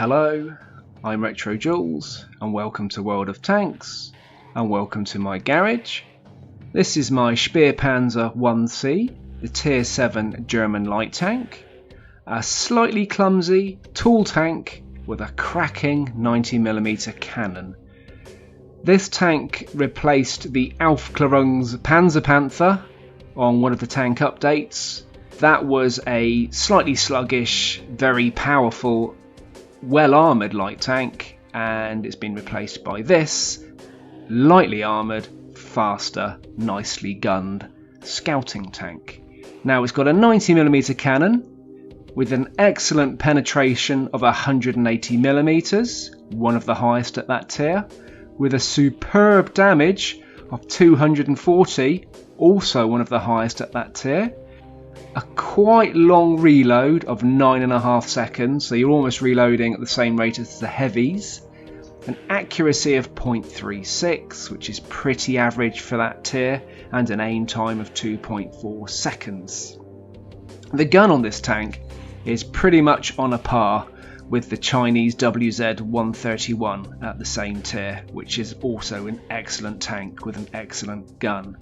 Hello, I'm RetroJules and welcome to World of Tanks and welcome to my garage. This is my Spahpanzer 1C, the Tier 7 German light tank, a slightly clumsy, tall tank with a cracking 90mm cannon. This tank replaced the Aufklärungs Panzerpanther on one of the tank updates. That was a slightly sluggish, very powerful, well-armoured light tank, and it's been replaced by this lightly armoured, faster, nicely gunned scouting tank. Now it's got a 90mm cannon with an excellent penetration of 180mm, one of the highest at that tier, with a superb damage of 240, also one of the highest at that tier. A quite long reload of 9.5 seconds, so you're almost reloading at the same rate as the heavies. An accuracy of 0.36, which is pretty average for that tier, and an aim time of 2.4 seconds. The gun on this tank is pretty much on a par with the Chinese WZ-131 at the same tier, which is also an excellent tank with an excellent gun.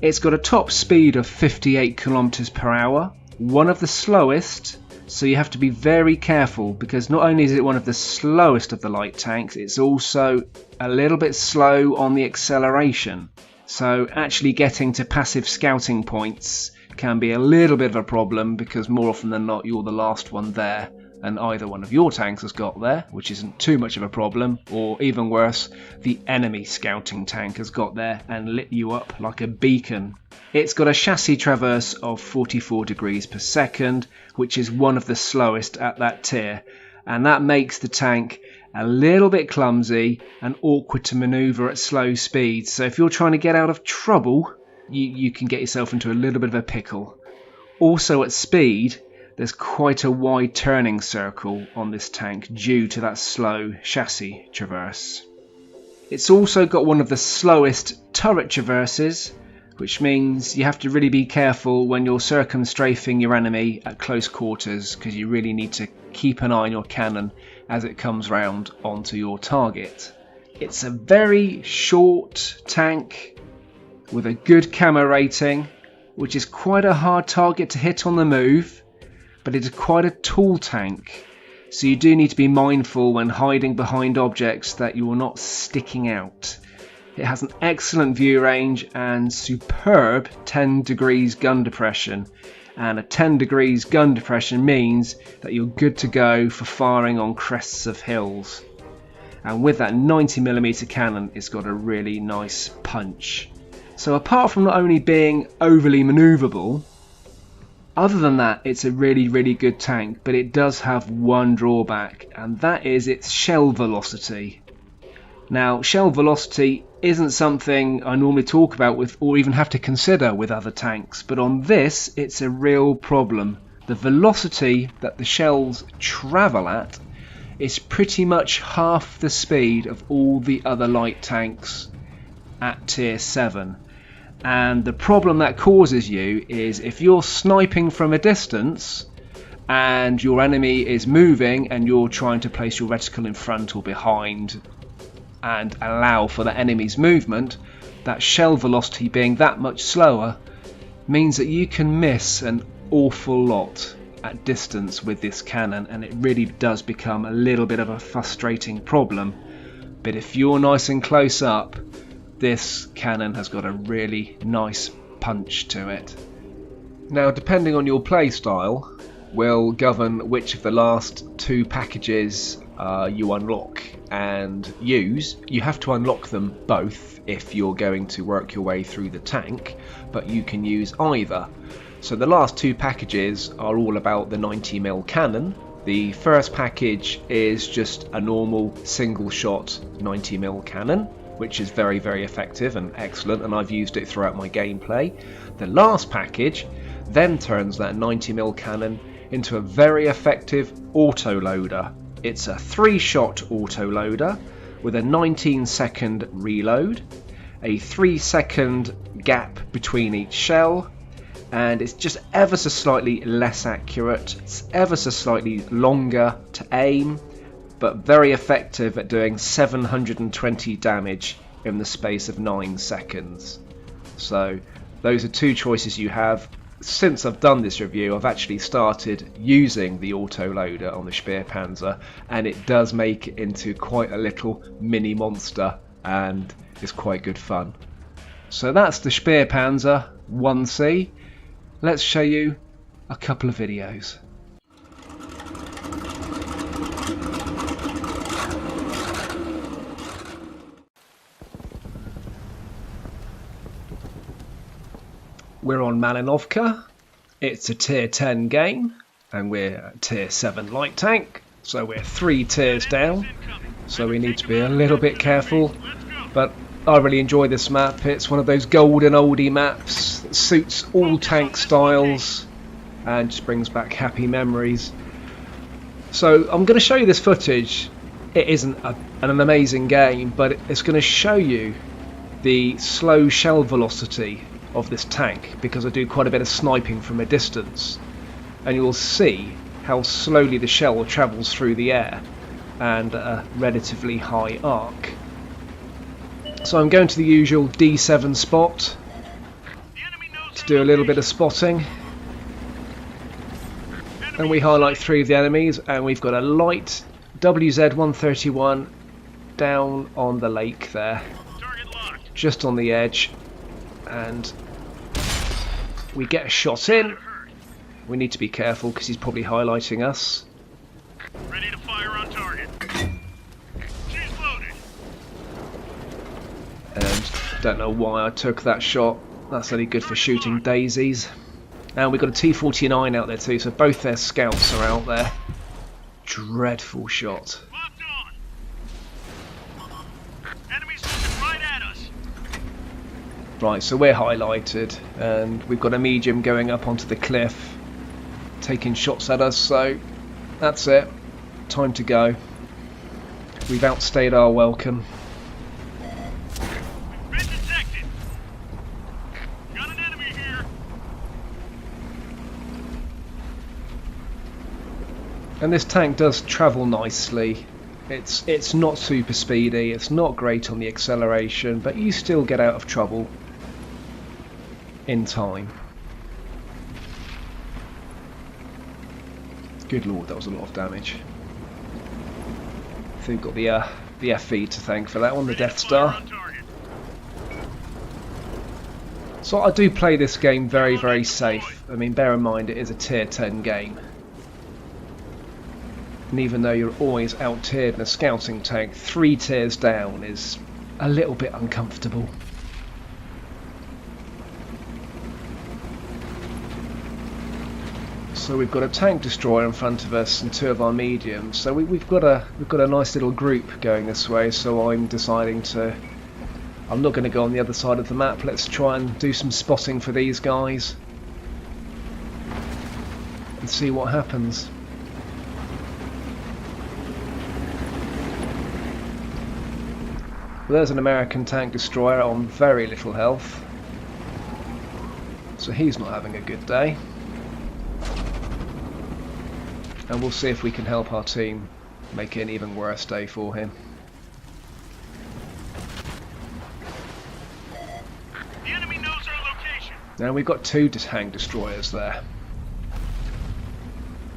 It's got a top speed of 58 km per hour, one of the slowest, so you have to be very careful because not only is it one of the slowest of the light tanks, it's also a little bit slow on the acceleration. So actually getting to passive scouting points can be a little bit of a problem because more often than not you're the last one there and either one of your tanks has got there, which isn't too much of a problem, or even worse, the enemy scouting tank has got there and lit you up like a beacon. It's got a chassis traverse of 44 degrees per second, which is one of the slowest at that tier, and that makes the tank a little bit clumsy and awkward to maneuver at slow speeds. So if you're trying to get out of trouble, you can get yourself into a little bit of a pickle. Also at speed, there's quite a wide turning circle on this tank due to that slow chassis traverse. It's also got one of the slowest turret traverses, which means you have to really be careful when you're circumstrafing your enemy at close quarters because you really need to keep an eye on your cannon as it comes round onto your target. It's a very short tank with a good camo rating, which is quite a hard target to hit on the move. But it is quite a tall tank, so you do need to be mindful when hiding behind objects that you are not sticking out. It has an excellent view range and superb 10 degrees gun depression, and a 10 degrees gun depression means that you're good to go for firing on crests of hills. And with that 90mm cannon, it's got a really nice punch. So apart from not only being overly manoeuvrable, other than that, it's a really good tank, but it does have one drawback, and that is its shell velocity. Now, shell velocity isn't something I normally talk about with or even have to consider with other tanks, but on this, it's a real problem. The velocity that the shells travel at is pretty much half the speed of all the other light tanks at tier 7. And the problem that causes you is if you're sniping from a distance and your enemy is moving and you're trying to place your reticle in front or behind and allow for the enemy's movement, that shell velocity being that much slower means that you can miss an awful lot at distance with this cannon, and it really does become a little bit of a frustrating problem. But if you're nice and close up, this cannon has got a really nice punch to it. Now, depending on your playstyle will govern which of the last two packages you unlock and use. You have to unlock them both if you're going to work your way through the tank, but you can use either. So the last two packages are all about the 90mm cannon. The first package is just a normal single shot 90mm cannon, which is very effective and excellent, and I've used it throughout my gameplay. The last package then turns that 90mm cannon into a very effective autoloader. It's a 3-shot autoloader with a 19-second reload, a 3-second gap between each shell, and it's just ever so slightly less accurate, it's ever so slightly longer to aim, but very effective at doing 720 damage in the space of 9 seconds. So those are two choices you have. Since I've done this review, I've actually started using the autoloader on the Spahpanzer, and it does make it into quite a little mini monster, and it's quite good fun. So that's the Spahpanzer 1C. Let's show you a couple of videos. We're on Malinovka. It's a tier 10 game, and we're a tier 7 light tank, so we're 3 tiers down, so we need to be a little bit careful. But I really enjoy this map. It's one of those golden oldie maps that suits all tank styles and just brings back happy memories. So I'm going to show you this footage. It isn't an amazing game, but it's going to show you the slow shell velocity of this tank, because I do quite a bit of sniping from a distance, and you'll see how slowly the shell travels through the air and at a relatively high arc. So I'm going to the usual D7 spot to do a little bit of spotting, and we highlight 3 of the enemies, and we've got a light WZ-131 down on the lake there, just on the edge, and we get a shot in. We need to be careful because he's probably highlighting us. Ready to fire on target. She's loaded. And don't know why I took that shot. That's only good for shooting daisies. And we've got a T-49 out there too, so both their scouts are out there. Dreadful shot. Locked on. Enemies looking right at us. Right, so we're highlighted, and we've got a medium going up onto the cliff, taking shots at us, so that's it. Time to go. We've outstayed our welcome. We've been detected. Got an enemy here. And this tank does travel nicely. It's not super speedy, it's not great on the acceleration, but you still get out of trouble in time. Good lord, that was a lot of damage. I think we've got the FV to thank for that one, the Death Star. So I do play this game very, very safe. I mean, bear in mind it is a tier 10 game. And even though you're always out-tiered in a scouting tank, 3 tiers down is a little bit uncomfortable. So we've got a tank destroyer in front of us and 2 of our mediums. So we've got a nice little group going this way. So I'm deciding I'm not going to go on the other side of the map. Let's try and do some spotting for these guys and see what happens. Well, there's an American tank destroyer on very little health, so he's not having a good day. And we'll see if we can help our team make it an even worse day for him. The enemy knows our location. Now we've got 2 tank destroyers there,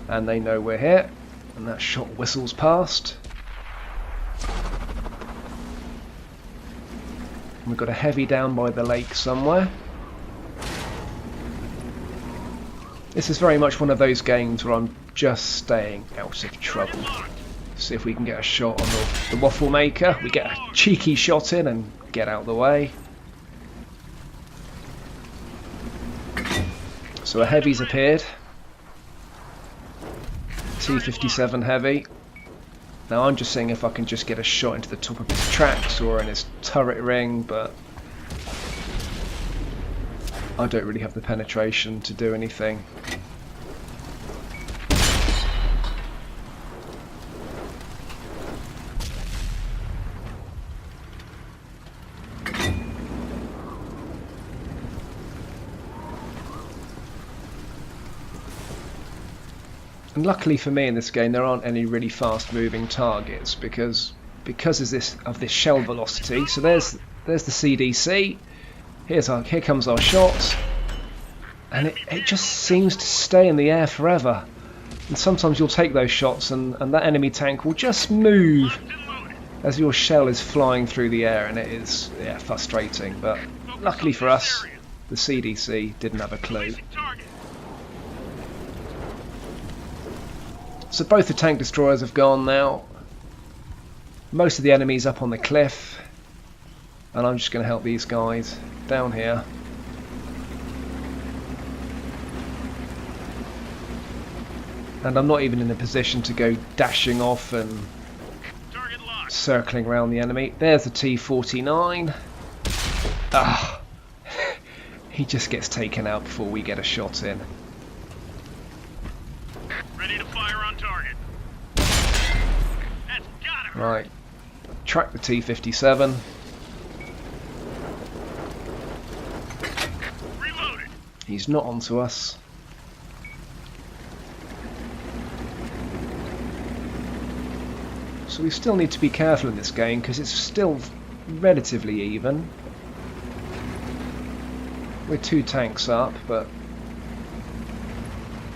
and they know we're here, and that shot whistles past. We've got a heavy down by the lake somewhere. This is very much one of those games where I'm just staying out of trouble. See if we can get a shot on the waffle maker. We get a cheeky shot in and get out of the way. So a heavy's appeared. T-57 heavy. Now I'm just seeing if I can just get a shot into the top of his tracks or in his turret ring, but I don't really have the penetration to do anything. And luckily for me in this game there aren't any really fast moving targets because of this shell velocity. So there's the CDC. Here comes our shot, and it just seems to stay in the air forever. And sometimes you'll take those shots and that enemy tank will just move as your shell is flying through the air, and it is frustrating. But luckily for us, the CDC didn't have a clue. So both the tank destroyers have gone now. Most of the enemies up on the cliff, and I'm just going to help these guys down here. And I'm not even in a position to go dashing off and circling around the enemy. There's the T-49. Ah, he just gets taken out before we get a shot in. Ready to fire on target. That's got him. Right, track the T-57. Reloaded. He's not onto us. So we still need to be careful in this game because it's still relatively even. We're 2 tanks up, but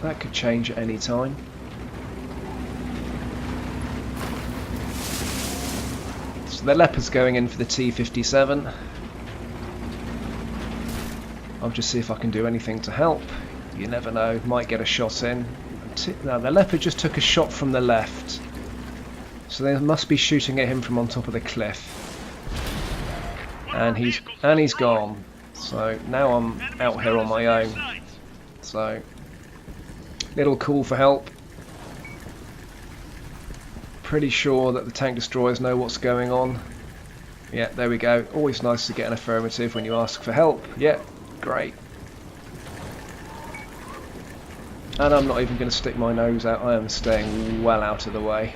that could change at any time. So the Leopard's going in for the T-57. I'll just see if I can do anything to help. You never know, might get a shot in. Now the Leopard just took a shot from the left. So they must be shooting at him from on top of the cliff. And he's gone. So now I'm out here on my own. So little call for help. Pretty sure that the tank destroyers know what's going on. Yeah, there we go. Always nice to get an affirmative when you ask for help. Yeah, great. And I'm not even going to stick my nose out. I am staying well out of the way.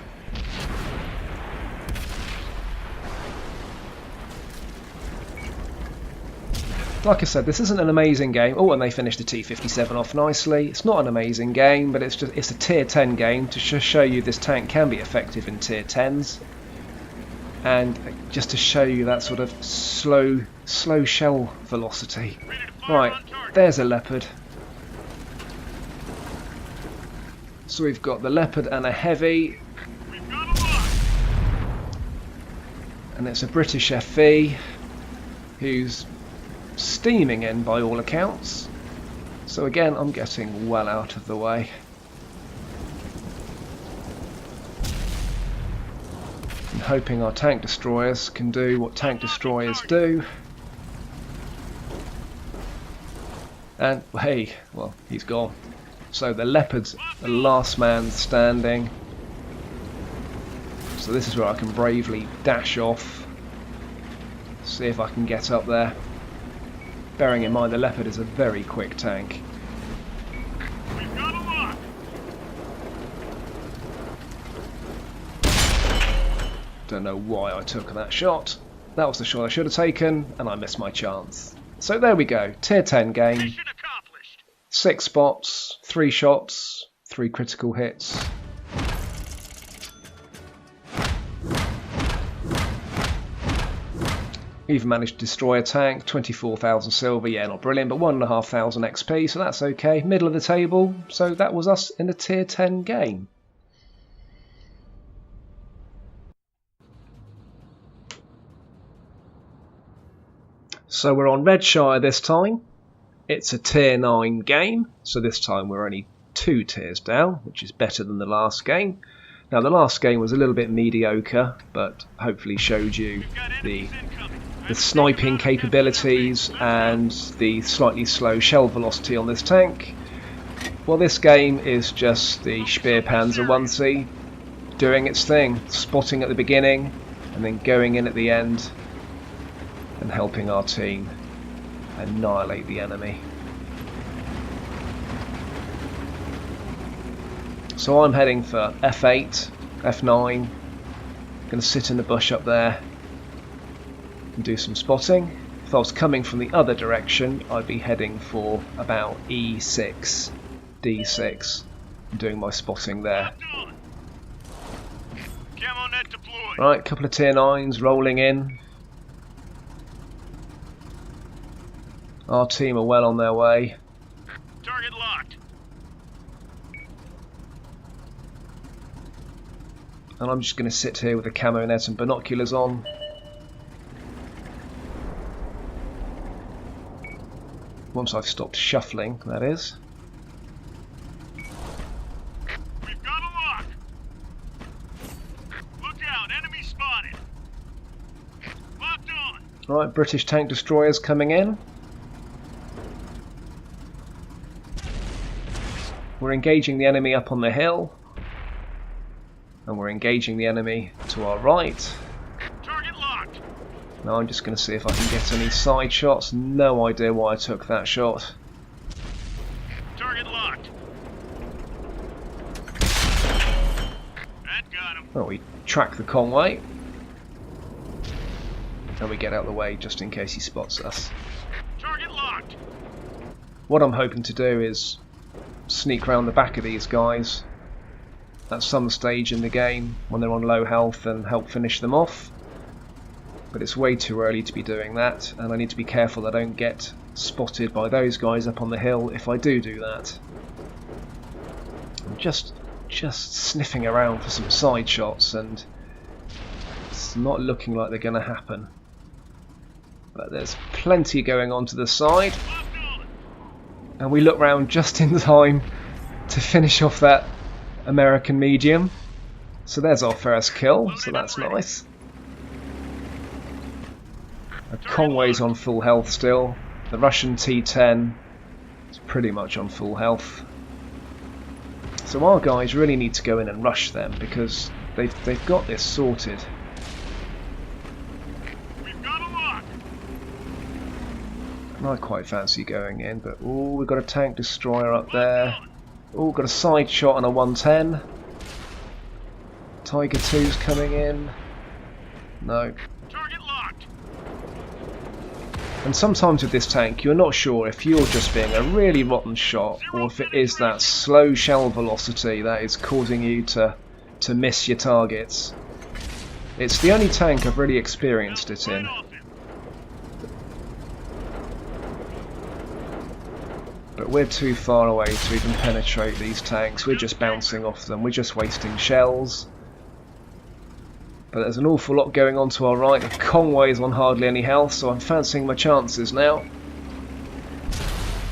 Like I said, this isn't an amazing game. Oh, and they finished the T-57 off nicely. It's not an amazing game, but it's a tier 10 game to show you this tank can be effective in tier 10s. And just to show you that sort of slow shell velocity. Right, there's a Leopard. So we've got the Leopard and a Heavy. And it's a British FE who's steaming in by all accounts. So again, I'm getting well out of the way. And hoping our tank destroyers can do what tank destroyers do. And hey, well, he's gone. So the Leopard's the last man standing. So this is where I can bravely dash off. See if I can get up there. Bearing in mind the Leopard is a very quick tank. We've got a lock. Don't know why I took that shot. That was the shot I should have taken, and I missed my chance. So there we go, tier 10 game. Mission accomplished. 6 spots, 3 shots, 3 critical hits. Even managed to destroy a tank, 24,000 silver, yeah, not brilliant, but 1,500 XP, so that's okay. Middle of the table, so that was us in a tier 10 game. So we're on Redshire this time. It's a tier 9 game, so this time we're only 2 tiers down, which is better than the last game. Now the last game was a little bit mediocre, but hopefully showed you the sniping capabilities and the slightly slow shell velocity on this tank. Well, this game is just the Spahpanzer 1C doing its thing, spotting at the beginning and then going in at the end and helping our team annihilate the enemy. So I'm heading for F8, F9, going to sit in the bush up there and do some spotting. If I was coming from the other direction, I'd be heading for about E6, D6, doing my spotting there. Locked on. Camo net deployed. Right, couple of tier 9s rolling in. Our team are well on their way. Target locked. And I'm just going to sit here with a camo net and binoculars on. Once I've stopped shuffling, that is. We've got a lock. Look out, enemy spotted. Locked on. Right, British tank destroyers coming in. We're engaging the enemy up on the hill. And we're engaging the enemy to our right. Target locked. Now I'm just going to see if I can get any side shots. No idea why I took that shot. Target locked. That got him. Well, we track the convoy. And we get out of the way just in case he spots us. Target locked. What I'm hoping to do is sneak around the back of these guys at some stage in the game when they're on low health and help finish them off. But it's way too early to be doing that, and I need to be careful that I don't get spotted by those guys up on the hill if I do that. I'm just sniffing around for some side shots, and it's not looking like they're going to happen. But there's plenty going on to the side, and we look round just in time to finish off that American medium. So there's our first kill, so that's nice. The convoy's on full health still. The Russian T-10 is pretty much on full health. So our guys really need to go in and rush them because they've got this sorted. We've got a lock. And I quite fancy going in, but ooh, we've got a tank destroyer up there. Ooh, got a side shot on a 110. Tiger 2's coming in. No. Target locked. And sometimes with this tank you're not sure if you're just being a really rotten shot or if it is that slow shell velocity that is causing you to miss your targets. It's the only tank I've really experienced it in. But we're too far away to even penetrate these tanks. We're just bouncing off them. We're just wasting shells. But there's an awful lot going on to our right. The convoy's on hardly any health, so I'm fancying my chances now.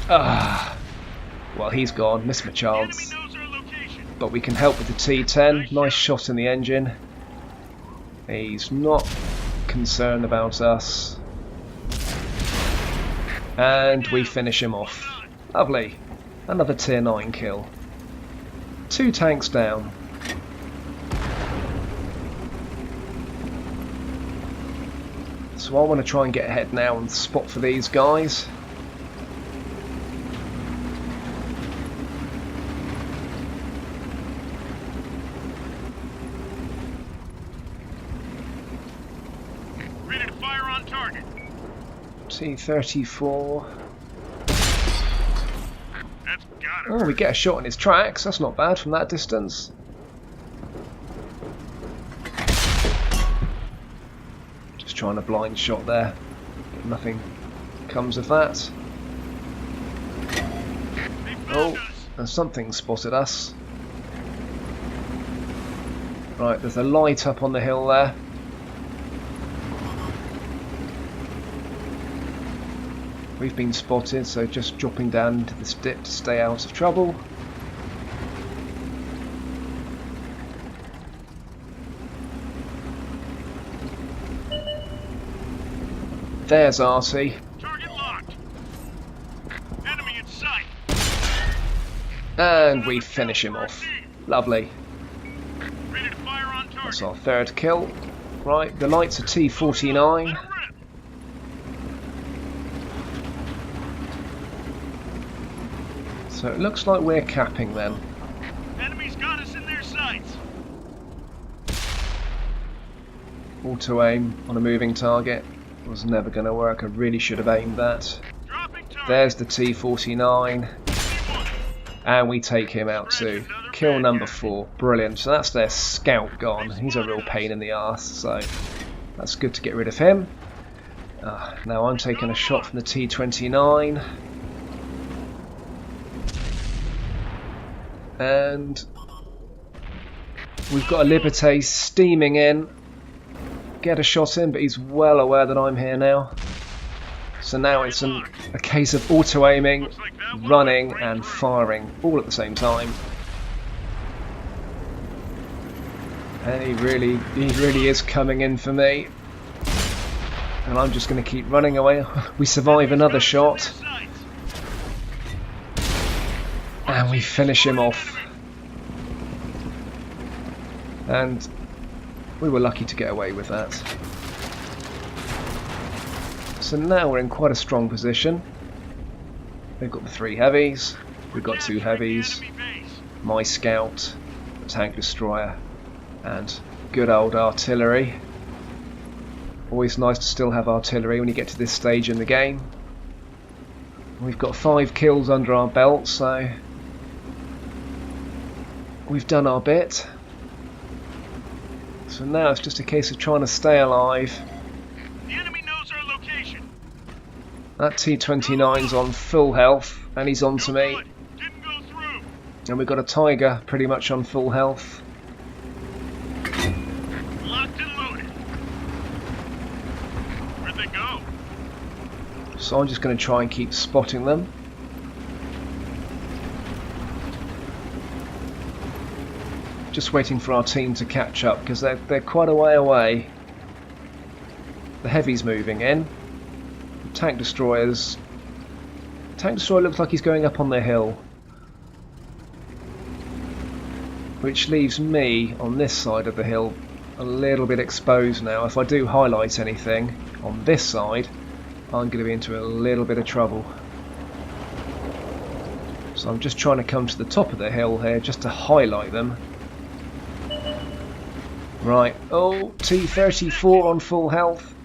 Well, he's gone. Missed my chance. But we can help with the T-10. Nice shot in the engine. He's not concerned about us. And we finish him off. Lovely. Another tier 9 kill. 2 tanks down. So I want to try and get ahead now and spot for these guys. Ready to fire on target. T-34. That's got him. Oh, we get a shot on his tracks. That's not bad from that distance. Just trying a blind shot there. But nothing comes of that. Oh, and something spotted us. Right, there's a light up on the hill there. We've been spotted, so just dropping down into this dip to stay out of trouble. There's Artie. Target locked. Enemy in sight. And we finish him off. Lovely. Ready to fire on target. That's our third kill. Right, the light's a T-49. So it looks like we're capping them. Enemy's got us in their sights. Auto aim on a moving target was never going to work. I really should have aimed that. Dropping target. There's the T-49. And we take him out too. Kill number 4. Brilliant. So that's their scout gone. He's a real pain in the arse, so that's good to get rid of him. Now I'm taking a shot from the T-29. And we've got a Liberté steaming in. Get a shot in, but he's well aware that I'm here now. So now it's a case of auto-aiming, running and firing all at the same time. And he really is coming in for me. And I'm just going to keep running away. We survive another shot. And we finish him off. And we were lucky to get away with that. So now we're in quite a strong position. They've got the 3 heavies. We've got 2 heavies. My scout, a tank destroyer, and good old artillery. Always nice to still have artillery when you get to this stage in the game. We've got 5 kills under our belt, so we've done our bit. So now it's just a case of trying to stay alive. The enemy knows our location. That T-29's on full health, and he's on to me. Didn't go through. And we've got a Tiger pretty much on full health. Locked and loaded. Where'd they go? So I'm just going to try and keep spotting them. Just waiting for our team to catch up because they're quite a way away. The heavy's moving in. The tank destroyer looks like he's going up on the hill, which leaves me on this side of the hill a little bit exposed now. If I do highlight anything on this side, I'm going to be into a little bit of trouble. So I'm just trying to come to the top of the hill here just to highlight them. Right, oh, T-34 on full health.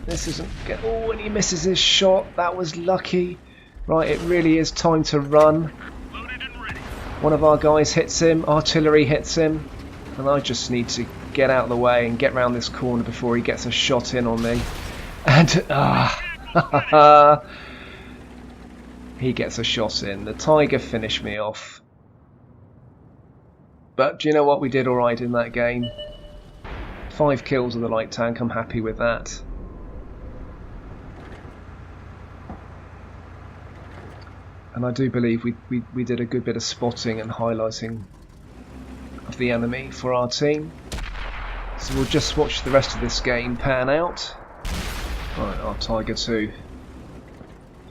This isn't good. Oh, and he misses his shot. That was lucky. Right, it really is time to run. Loaded and ready. One of our guys hits him, artillery hits him, and I just need to get out of the way and get round this corner before he gets a shot in on me. And, he gets a shot in. The Tiger finished me off. But do you know what? We did alright in that game. 5 kills with the light tank, I'm happy with that. And I do believe we did a good bit of spotting and highlighting of the enemy for our team. So we'll just watch the rest of this game pan out. Right, our Tiger 2.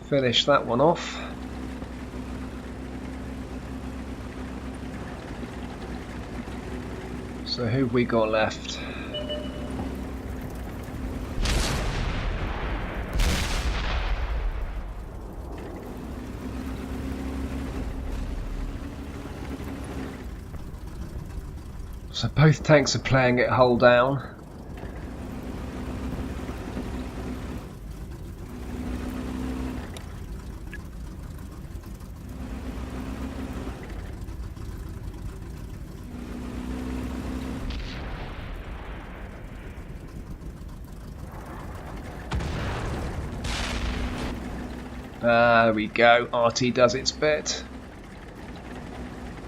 Finish that one off. So who've we got left? So both tanks are playing it hull down. There we go, RT does its bit.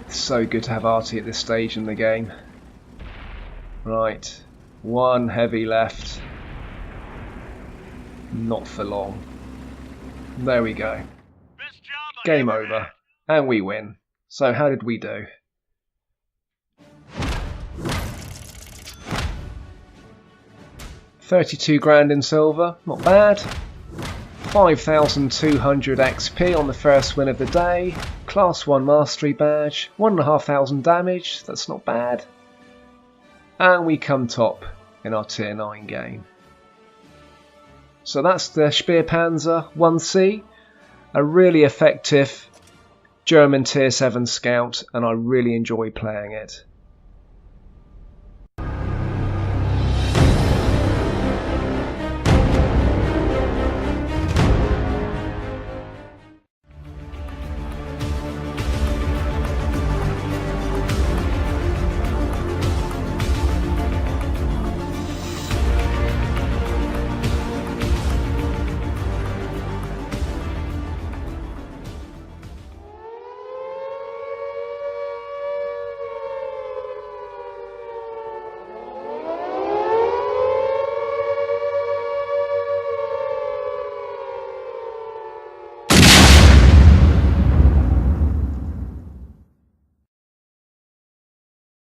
It's so good to have RT at this stage in the game. Right, 1 heavy left. Not for long. There we go. Best job I Game ever over. had. And we win. So how did we do? $32 grand in silver, not bad. 5,200 XP on the first win of the day. Class 1 mastery badge. 1,500 damage, that's not bad. And we come top in our tier 9 game. So that's the Spahpanzer 1C. A really effective German tier 7 scout, and I really enjoy playing it.